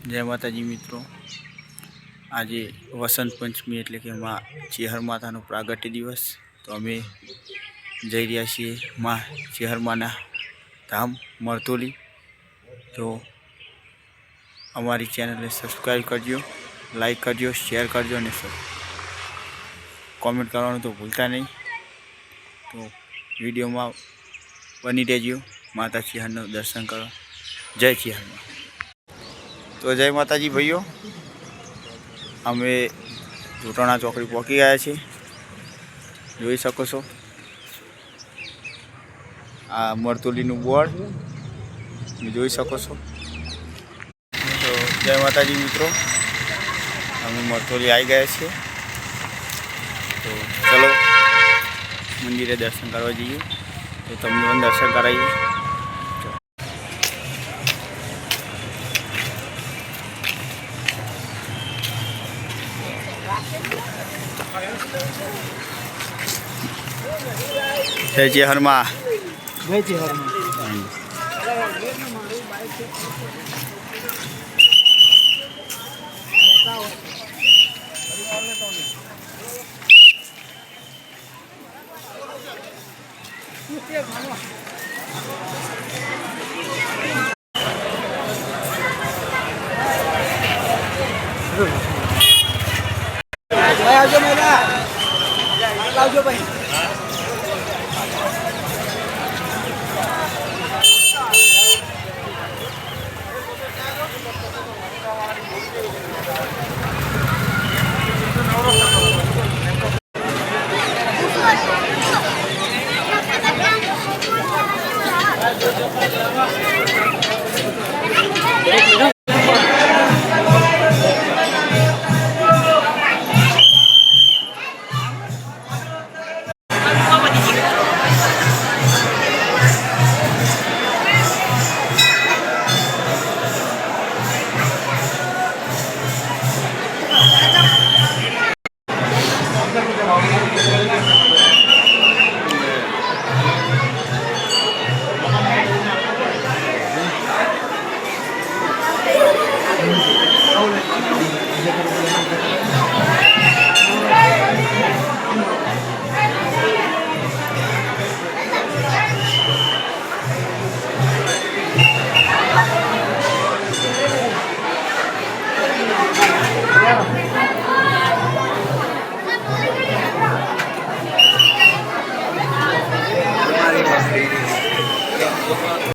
जय माताजी मित्रों। आज वसंत पंचमी एटले कि माँ चेहर माता प्रागट्य दिवस। तो अमे जई रह्या छीए माँ चेहर माना धाम मरतोली। तो अमारी चेनल ने सब्सक्राइब करजो, लाइक करजो, शेयर करजो और कॉमेंट करवानुं तो भूलता नहीं। तो वीडियो में बनी रहो, माता चेहर दर्शन करो। जय चेहर माँ। तो जय माताजी भाईओ, अमे जोटाणा चौकड़ी पहुँची गया छे। जोई सको छो आ मरतोलीनु बोर्ड जोई सको छो। तो जय माताजी मित्रों, अमे मरतोली आई गए छे। तो चलो मंदिरे दर्शन करवा जाइए। तो तमने पण दर्शन कराइए। जय चेहर माँ। जय चेहर माँ। भाई